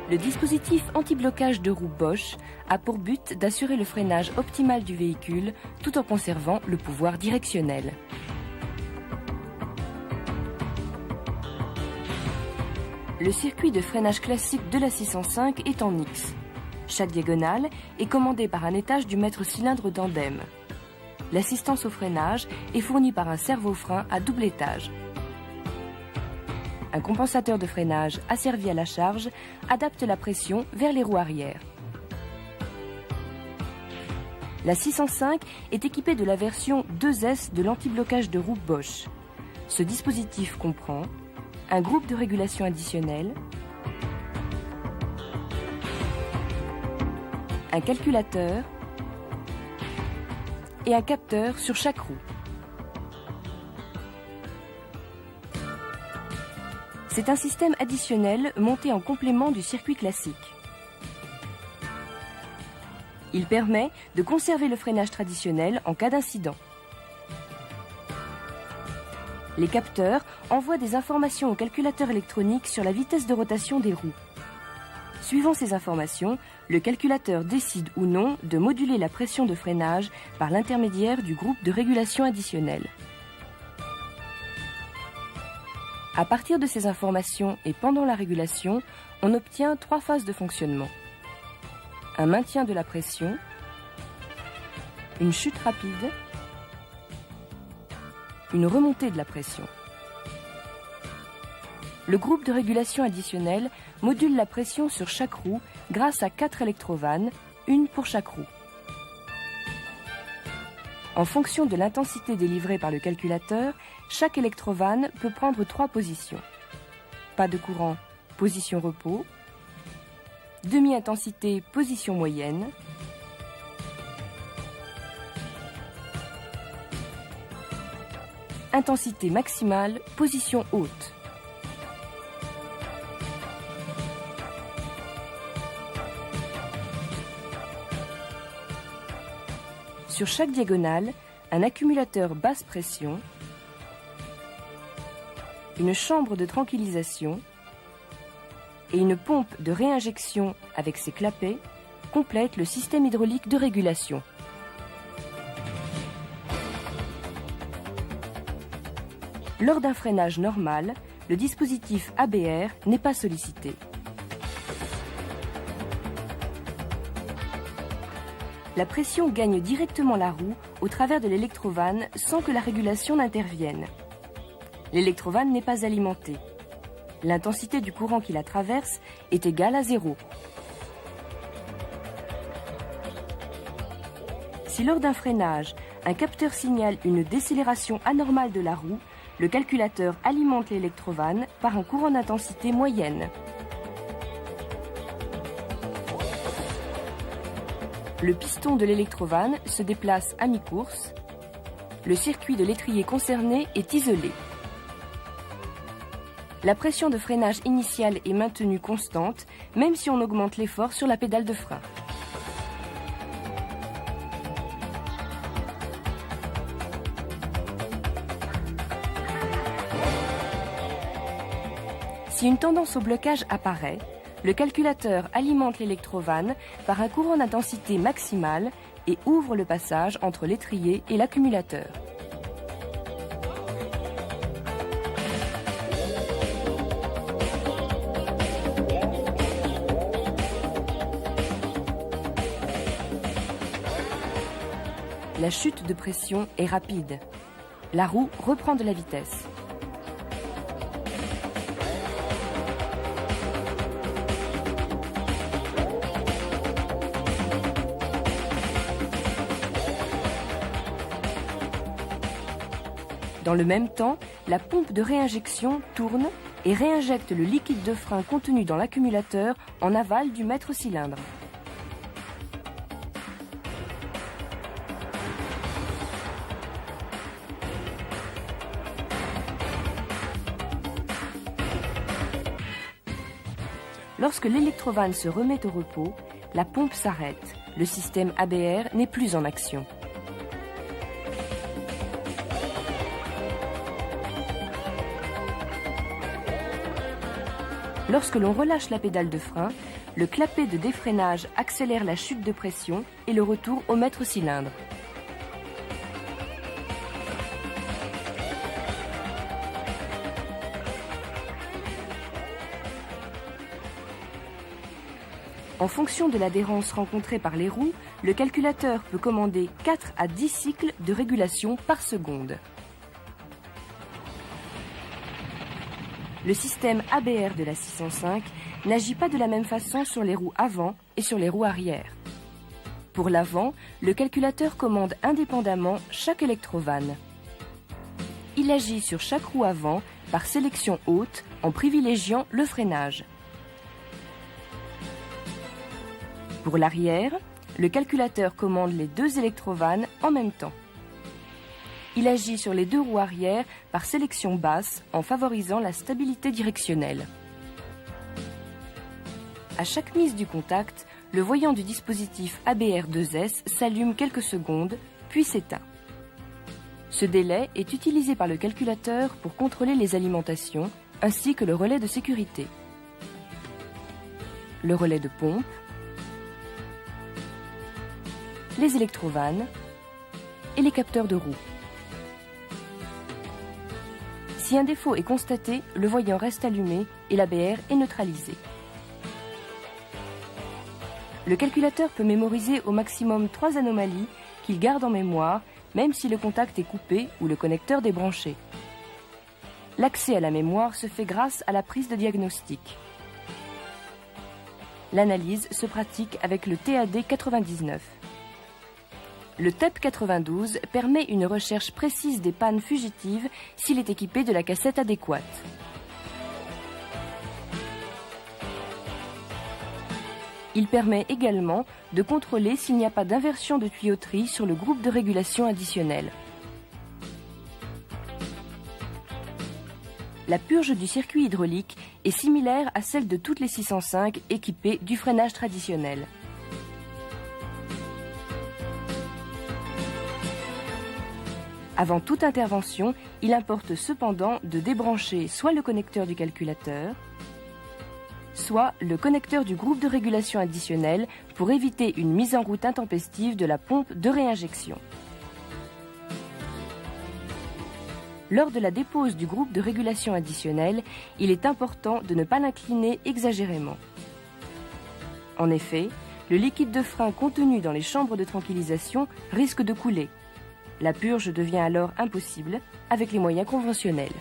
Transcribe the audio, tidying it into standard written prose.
Le dispositif anti-blocage de roue Bosch a pour but d'assurer le freinage optimal du véhicule tout en conservant le pouvoir directionnel. Le circuit de freinage classique de la 605 est en X. Chaque diagonale est commandée par un étage du mètre-cylindre d'Andem. L'assistance au freinage est fournie par un servo-frein à double étage. Un compensateur de freinage asservi à la charge adapte la pression vers les roues arrière. La 605 est équipée de la version 2S de l'anti-blocage de roue Bosch. Ce dispositif comprend un groupe de régulation additionnel, un calculateur et un capteur sur chaque roue. C'est un système additionnel monté en complément du circuit classique. Il permet de conserver le freinage traditionnel en cas d'incident. Les capteurs envoient des informations au calculateur électronique sur la vitesse de rotation des roues. Suivant ces informations, le calculateur décide ou non de moduler la pression de freinage par l'intermédiaire du groupe de régulation additionnel. À partir de ces informations et pendant la régulation, on obtient 3 phases de fonctionnement. Un maintien de la pression, une chute rapide, une remontée de la pression. Le groupe de régulation additionnel module la pression sur chaque roue grâce à 4 électrovannes, une pour chaque roue. En fonction de l'intensité délivrée par le calculateur, chaque électrovanne peut prendre 3 positions. Pas de courant, position repos. Demi-intensité, position moyenne. Intensité maximale, position haute. Sur chaque diagonale, un accumulateur basse pression, une chambre de tranquillisation et une pompe de réinjection avec ses clapets complètent le système hydraulique de régulation. Lors d'un freinage normal, le dispositif ABR n'est pas sollicité. La pression gagne directement la roue au travers de l'électrovanne sans que la régulation n'intervienne. L'électrovanne n'est pas alimentée. L'intensité du courant qui la traverse est égale à 0. Si lors d'un freinage, un capteur signale une décélération anormale de la roue, le calculateur alimente l'électrovanne par un courant d'intensité moyenne. Le piston de l'électrovanne se déplace à mi-course. Le circuit de l'étrier concerné est isolé. La pression de freinage initiale est maintenue constante, même si on augmente l'effort sur la pédale de frein. Si une tendance au blocage apparaît, le calculateur alimente l'électrovanne par un courant d'intensité maximale et ouvre le passage entre l'étrier et l'accumulateur. La chute de pression est rapide. La roue reprend de la vitesse. Dans le même temps, la pompe de réinjection tourne et réinjecte le liquide de frein contenu dans l'accumulateur en aval du mètre-cylindre. Lorsque l'électrovanne se remet au repos, la pompe s'arrête. Le système ABR n'est plus en action. Lorsque l'on relâche la pédale de frein, le clapet de défreinage accélère la chute de pression et le retour au maître cylindre. En fonction de l'adhérence rencontrée par les roues, le calculateur peut commander 4 à 10 cycles de régulation par seconde. Le système ABR de la 605 n'agit pas de la même façon sur les roues avant et sur les roues arrière. Pour l'avant, le calculateur commande indépendamment chaque électrovanne. Il agit sur chaque roue avant par sélection haute en privilégiant le freinage. Pour l'arrière, le calculateur commande les 2 électrovannes en même temps. Il agit sur les 2 roues arrière par sélection basse en favorisant la stabilité directionnelle. À chaque mise du contact, le voyant du dispositif ABR2S s'allume quelques secondes, puis s'éteint. Ce délai est utilisé par le calculateur pour contrôler les alimentations ainsi que le relais de sécurité. Le relais de pompe, les électrovannes et les capteurs de roue. Si un défaut est constaté, le voyant reste allumé et l'ABR est neutralisé. Le calculateur peut mémoriser au maximum 3 anomalies qu'il garde en mémoire, même si le contact est coupé ou le connecteur débranché. L'accès à la mémoire se fait grâce à la prise de diagnostic. L'analyse se pratique avec le TAD 99. Le TEP 92 permet une recherche précise des pannes fugitives s'il est équipé de la cassette adéquate. Il permet également de contrôler s'il n'y a pas d'inversion de tuyauterie sur le groupe de régulation additionnel. La purge du circuit hydraulique est similaire à celle de toutes les 605 équipées du freinage traditionnel. Avant toute intervention, il importe cependant de débrancher soit le connecteur du calculateur, soit le connecteur du groupe de régulation additionnel pour éviter une mise en route intempestive de la pompe de réinjection. Lors de la dépose du groupe de régulation additionnel, il est important de ne pas l'incliner exagérément. En effet, le liquide de frein contenu dans les chambres de tranquillisation risque de couler. La purge devient alors impossible avec les moyens conventionnels.